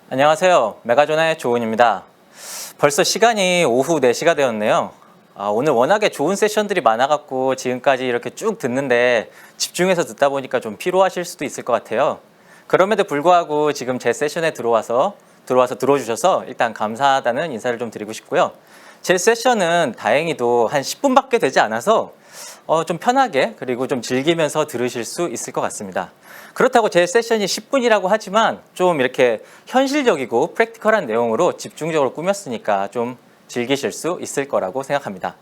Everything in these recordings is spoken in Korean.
안녕하세요. 메가존의 조은입니다. 벌써 시간이 오후 4시가 되었네요. 오늘 워낙에 좋은 세션들이 많아갖고 지금까지 이렇게 쭉 듣는데 집중해서 듣다 보니까 좀 피로하실 수도 있을 것 같아요. 그럼에도 불구하고 지금 제 세션에 들어와서 들어주셔서 일단 감사하다는 인사를 좀 드리고 싶고요. 제 세션은 다행히도 한 10분밖에 되지 않아서 좀 편하게 그리고 좀 즐기면서 들으실 수 있을 것 같습니다. 그렇다고 제 세션이 10분이라고 하지만 좀 이렇게 현실적이고 프랙티컬한 내용으로 집중적으로 꾸몄으니까 좀 즐기실 수 있을 거라고 생각합니다.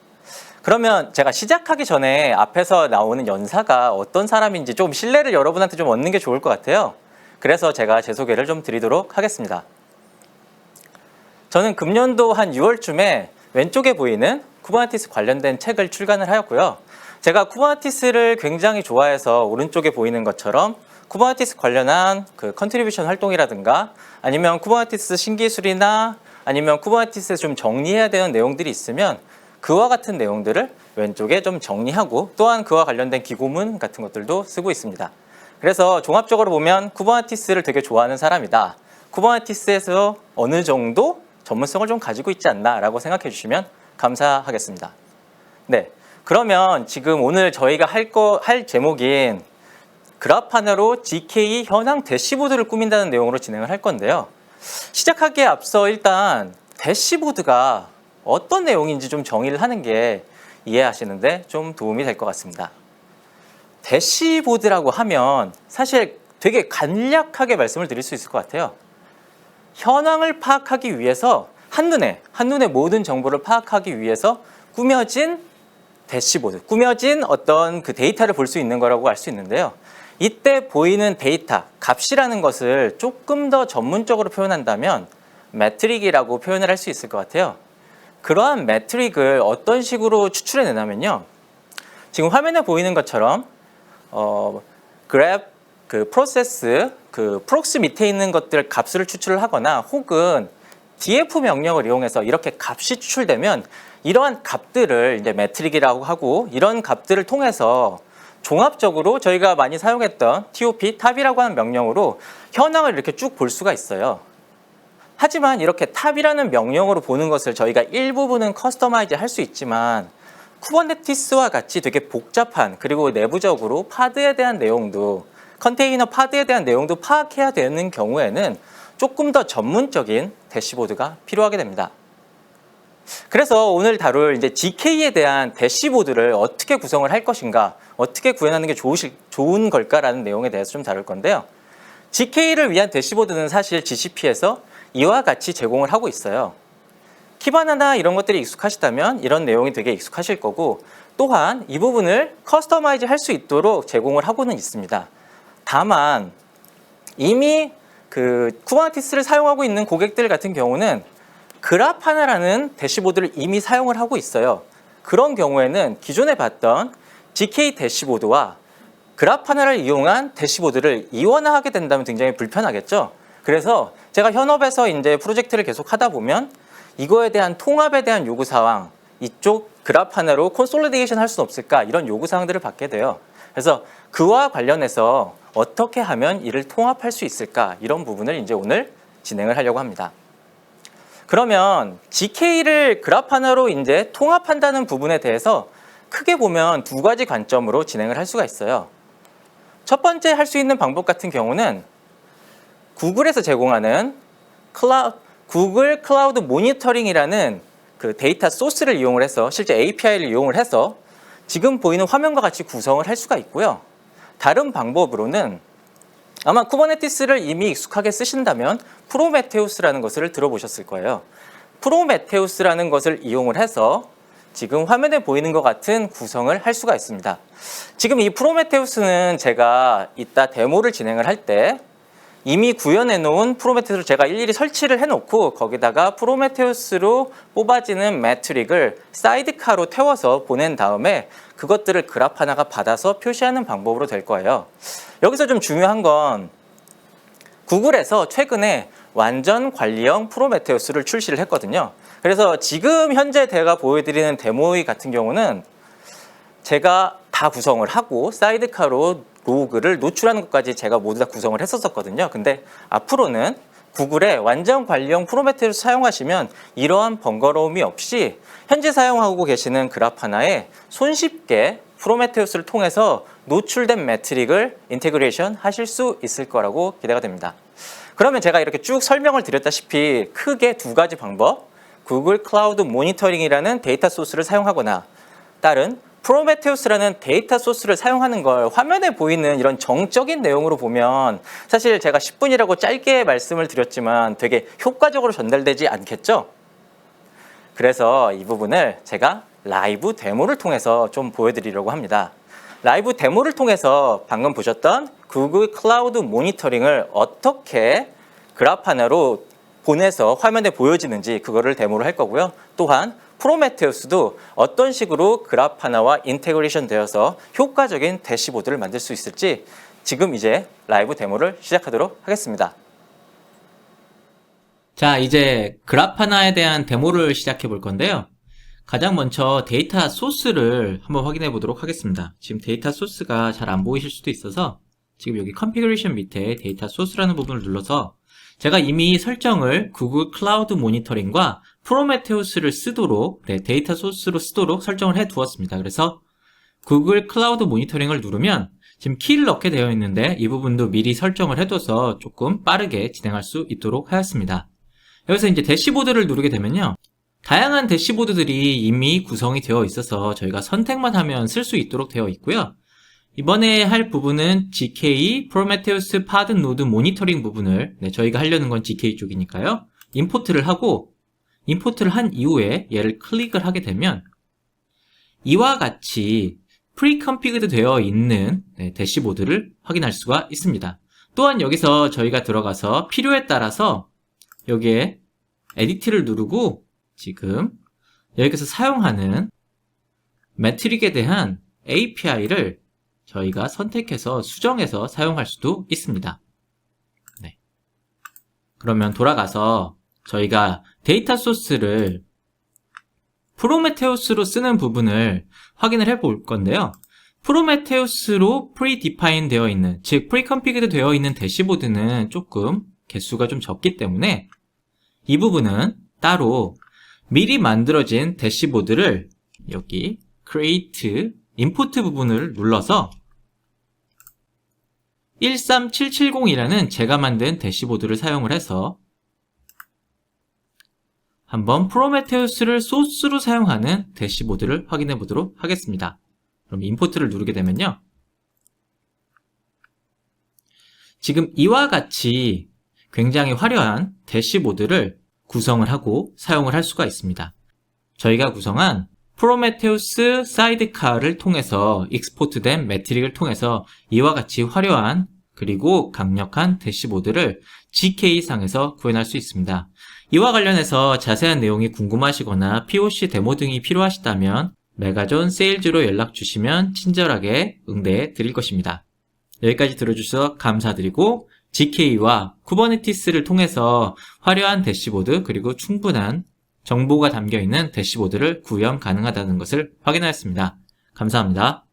그러면 제가 시작하기 전에 앞에서 나오는 연사가 어떤 사람인지 좀 신뢰를 여러분한테 좀 얻는 게 좋을 것 같아요. 그래서 제가 제 소개를 좀 드리도록 하겠습니다. 저는 금년도 한 6월쯤에 왼쪽에 보이는 쿠버네티스 관련된 책을 출간을 하였고요. 제가 쿠버네티스를 굉장히 좋아해서 오른쪽에 보이는 것처럼 쿠버네티스 관련한 그 컨트리뷰션 활동이라든가 아니면 쿠버네티스 신기술이나 아니면 쿠버네티스에서 좀 정리해야 되는 내용들이 있으면 그와 같은 내용들을 왼쪽에 좀 정리하고 또한 그와 관련된 기고문 같은 것들도 쓰고 있습니다. 그래서 종합적으로 보면 쿠버네티스를 되게 좋아하는 사람이다. 쿠버네티스에서 어느 정도 전문성을 좀 가지고 있지 않나 라고 생각해 주시면 감사하겠습니다. 네, 그러면 지금 오늘 저희가 할 제목인 그래파나로 GK 현황 대시보드를 꾸민다는 내용으로 진행을 할 건데요. 시작하기에 앞서 일단 대시보드가 어떤 내용인지 좀 정의를 하는 게 이해하시는데 좀 도움이 될 것 같습니다. 대시보드라고 하면 사실 되게 간략하게 말씀을 드릴 수 있을 것 같아요. 현황을 파악하기 위해서 한눈에 모든 정보를 파악하기 위해서 꾸며진 대시보드, 꾸며진 어떤 그 데이터를 볼 수 있는 거라고 알 수 있는데요. 이때 보이는 데이터, 값이라는 것을 조금 더 전문적으로 표현한다면 매트릭이라고 표현을 할 수 있을 것 같아요. 그러한 매트릭을 어떤 식으로 추출해내냐면요. 지금 화면에 보이는 것처럼 그래프, 그 프로세스, 그 프록스 밑에 있는 것들 값을 추출을 하거나 혹은 df 명령을 이용해서 이렇게 값이 추출되면 이러한 값들을 이제 매트릭이라고 하고 이런 값들을 통해서 종합적으로 저희가 많이 사용했던 top, 탑이라고 하는 명령으로 현황을 이렇게 쭉 볼 수가 있어요. 하지만 이렇게 탑이라는 명령으로 보는 것을 저희가 일부분은 커스터마이즈 할 수 있지만 쿠버네티스와 같이 되게 복잡한 그리고 내부적으로 파드에 대한 내용도 컨테이너 파드에 대한 내용도 파악해야 되는 경우에는 조금 더 전문적인 대시보드가 필요하게 됩니다. 그래서 오늘 다룰 이제 GK에 대한 대시보드를 어떻게 구성을 할 것인가, 어떻게 구현하는 게 좋은 걸까라는 내용에 대해서 좀 다룰 건데요. GK를 위한 대시보드는 사실 GCP에서 이와 같이 제공을 하고 있어요. 키바나나 이런 것들이 익숙하시다면 이런 내용이 되게 익숙하실 거고 또한 이 부분을 커스터마이즈 할 수 있도록 제공을 하고는 있습니다. 다만 이미 그 쿠버네티스를 사용하고 있는 고객들 같은 경우는 그래파나라는 대시보드를 이미 사용을 하고 있어요. 그런 경우에는 기존에 봤던 GK 대시보드와 그래파나를 이용한 대시보드를 이원화하게 된다면 굉장히 불편하겠죠. 그래서 제가 현업에서 이제 프로젝트를 계속 하다 보면 이거에 대한 통합에 대한 요구사항, 이쪽 그래파나로 콘솔리데이션 할 수 없을까 이런 요구사항들을 받게 돼요. 그래서 그와 관련해서 어떻게 하면 이를 통합할 수 있을까 이런 부분을 이제 오늘 진행을 하려고 합니다. 그러면 GK를 그래파나로 이제 통합한다는 부분에 대해서 크게 보면 두 가지 관점으로 진행을 할 수가 있어요. 첫 번째 할 수 있는 방법 같은 경우는 구글에서 제공하는 구글 클라우드 모니터링이라는 그 데이터 소스를 이용을 해서 실제 API를 이용을 해서 지금 보이는 화면과 같이 구성을 할 수가 있고요. 다른 방법으로는 아마 쿠버네티스를 이미 익숙하게 쓰신다면 프로메테우스라는 것을 들어보셨을 거예요. 프로메테우스라는 것을 이용을 해서 지금 화면에 보이는 것 같은 구성을 할 수가 있습니다. 지금 이 프로메테우스는 제가 이따 데모를 진행을 할 때 이미 구현해 놓은 프로메테우스를 제가 일일이 설치를 해놓고 거기다가 프로메테우스로 뽑아지는 매트릭을 사이드카로 태워서 보낸 다음에 그것들을 그래파나가 받아서 표시하는 방법으로 될 거예요. 여기서 좀 중요한 건 구글에서 최근에 완전 관리형 프로메테우스를 출시를 했거든요. 그래서 지금 현재 제가 보여드리는 데모 같은 경우는 제가 다 구성을 하고 사이드카로 로그를 노출하는 것까지 제가 모두 다 구성을 했었거든요. 근데 앞으로는 구글의 완전 관리형 프로메테우스 사용하시면 이러한 번거로움이 없이 현재 사용하고 계시는 그라파나에 손쉽게 프로메테우스를 통해서 노출된 매트릭을 인테그레이션 하실 수 있을 거라고 기대가 됩니다. 그러면 제가 이렇게 쭉 설명을 드렸다시피 크게 두 가지 방법, 구글 클라우드 모니터링이라는 데이터 소스를 사용하거나 다른 프로메테우스라는 데이터 소스를 사용하는 걸 화면에 보이는 이런 정적인 내용으로 보면 사실 제가 10분이라고 짧게 말씀을 드렸지만 되게 효과적으로 전달되지 않겠죠? 그래서 이 부분을 제가 라이브 데모를 통해서 좀 보여드리려고 합니다. 라이브 데모를 통해서 방금 보셨던 구글 클라우드 모니터링을 어떻게 그라파나로 보내서 화면에 보여지는지 그거를 데모를 할 거고요. 또한 프로메테우스도 어떤 식으로 그라파나와 인테그레이션 되어서 효과적인 대시보드를 만들 수 있을지 지금 이제 라이브 데모를 시작하도록 하겠습니다. 자, 이제 그라파나에 대한 데모를 시작해 볼 건데요. 가장 먼저 데이터 소스를 한번 확인해 보도록 하겠습니다. 지금 데이터 소스가 잘 안 보이실 수도 있어서 지금 여기 컨피그레이션 밑에 데이터 소스라는 부분을 눌러서 제가 이미 설정을 구글 클라우드 모니터링과 프로메테우스를 쓰도록 데이터 소스로 쓰도록 설정을 해 두었습니다. 그래서 구글 클라우드 모니터링을 누르면 지금 키를 넣게 되어 있는데 이 부분도 미리 설정을 해둬서 조금 빠르게 진행할 수 있도록 하였습니다. 여기서 이제 대시보드를 누르게 되면요. 다양한 대시보드들이 이미 구성이 되어 있어서 저희가 선택만 하면 쓸 수 있도록 되어 있고요. 이번에 할 부분은 GK, 프로메테우스 파드 노드 모니터링 부분을 저희가 하려는 건 GK 쪽이니까요. 임포트를 하고 임포트를 한 이후에 얘를 클릭을 하게 되면 이와 같이 프리컨피그드 되어 있는 대시보드를 확인할 수가 있습니다. 또한 여기서 저희가 들어가서 필요에 따라서 여기에 에디트를 누르고 지금 여기서 사용하는 매트릭에 대한 API를 저희가 선택해서 수정해서 사용할 수도 있습니다. 네. 그러면 돌아가서 저희가 데이터 소스를 프로메테우스로 쓰는 부분을 확인을 해 볼 건데요. 프로메테우스로 프리디파인 되어 있는, 즉 프리컨피그드 되어 있는 대시보드는 조금 개수가 좀 적기 때문에 이 부분은 따로 미리 만들어진 대시보드를 여기 Create Input 부분을 눌러서 13770이라는 제가 만든 대시보드를 사용을 해서 한번 프로메테우스를 소스로 사용하는 대시보드를 확인해 보도록 하겠습니다. 그럼 임포트를 누르게 되면요. 지금 이와 같이 굉장히 화려한 대시보드를 구성을 하고 사용을 할 수가 있습니다. 저희가 구성한 프로메테우스 사이드카를 통해서 익스포트된 매트릭을 통해서 이와 같이 화려한 그리고 강력한 대시보드를 GK상에서 구현할 수 있습니다. 이와 관련해서 자세한 내용이 궁금하시거나 POC 데모 등이 필요하시다면 메가존 세일즈로 연락 주시면 친절하게 응대해 드릴 것입니다. 여기까지 들어주셔서 감사드리고 GK와 쿠버네티스를 통해서 화려한 대시보드 그리고 충분한 정보가 담겨있는 대시보드를 구현 가능하다는 것을 확인하였습니다. 감사합니다.